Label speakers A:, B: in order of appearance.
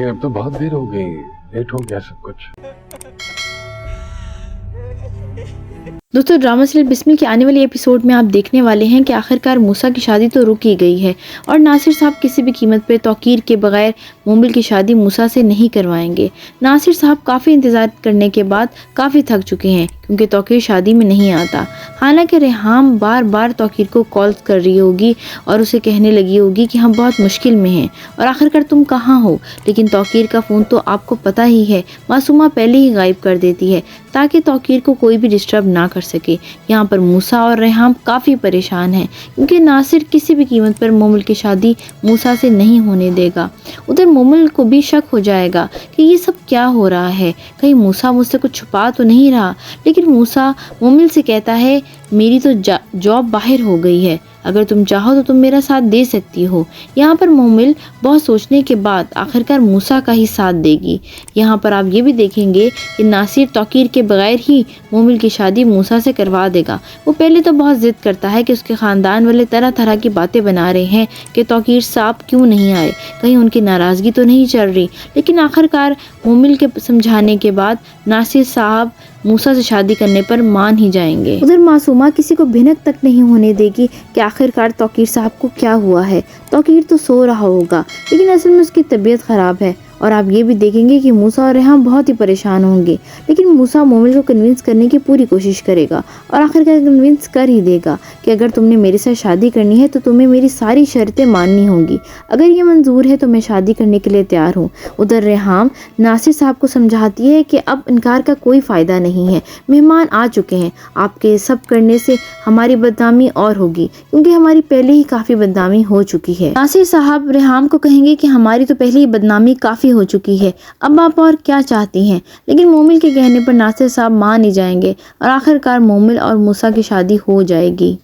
A: अब तो बहुत देर हो गई, लेट हो गया सब कुछ।
B: दोस्तों, ड्रामा सीरियल बिस्मिल के आने वाले एपिसोड में आप देखने वाले हैं कि आखिरकार मूसा की शादी तो रुक ही गई है और नासिर साहब किसी भी कीमत पर तौकीर के बगैर मोमिल की शादी मूसा से नहीं करवाएंगे। नासिर साहब काफ़ी इंतज़ार करने के बाद काफ़ी थक चुके हैं क्योंकि तौकीर शादी में नहीं आता। हालांकि रेहाम बार बार तौकीर को कॉल कर रही होगी और उसे कहने लगी होगी कि हम बहुत मुश्किल में हैं और आखिरकार तुम कहाँ हो, लेकिन तौकीर का फ़ोन तो आपको पता ही है मासूमा पहले ही गायब कर देती है ताकि तौकीर को कोई भी डिस्टर्ब ना कर सके। यहाँ पर मूसा और रेहाम काफ़ी परेशान हैं क्योंकि नासिर किसी भी कीमत पर मोमिल की शादी मूसा से नहीं होने देगा। उधर मोमिल को भी शक हो जाएगा कि ये सब क्या हो रहा है, कहीं मूसा मुझसे कुछ छुपा तो नहीं रहा। लेकिन मूसा मोमिल से कहता है मेरी तो जॉब बाहर हो गई है, अगर तुम चाहो तो तुम मेरा साथ दे सकती हो। यहाँ पर मोमिल बहुत सोचने के बाद आखिरकार मूसा का ही साथ देगी। यहाँ पर आप ये भी देखेंगे कि नासिर तौकीर के बगैर ही मोमिल की शादी मूसा से करवा देगा। वो पहले तो बहुत ज़िद करता है कि उसके ख़ानदान वाले तरह तरह की बातें बना रहे हैं कि तौकीर साहब क्यों नहीं आए, कहीं उनकी नाराज़गी तो नहीं चल रही। लेकिन आखिरकार मोमिल के समझाने के बाद नासिर साहब मूसा से शादी करने पर मान ही जाएंगे। उधर मासूमा किसी को भिनक तक नहीं होने देगी कि आखिरकार तौकीर साहब को क्या हुआ है। तौकीर तो सो रहा होगा लेकिन असल में उसकी तबीयत ख़राब है। और आप ये भी देखेंगे कि मूसा और रेहाम बहुत ही परेशान होंगे, लेकिन मूसा मोमिल को कन्विंस करने की पूरी कोशिश करेगा और आखिरकार कन्विंस कर ही देगा कि अगर तुमने मेरे साथ शादी करनी है तो तुम्हें मेरी सारी शर्तें माननी होंगी, अगर ये मंजूर है तो मैं शादी करने के लिए तैयार हूँ। उधर रेहाम नासिर साहब को समझाती है कि अब इनकार का कोई फ़ायदा नहीं है, मेहमान आ चुके हैं, आपके सब करने से हमारी बदनामी और होगी क्योंकि हमारी पहले ही काफ़ी बदनामी हो चुकी है। नासिर साहब रेहाम को कहेंगे कि हमारी तो पहले ही बदनामी काफ़ी हो चुकी है, अब आप और क्या चाहती हैं। लेकिन मोमिल के कहने पर नासिर साहब मान ही जाएंगे और आखिरकार मोमिल और मूसा की शादी हो जाएगी।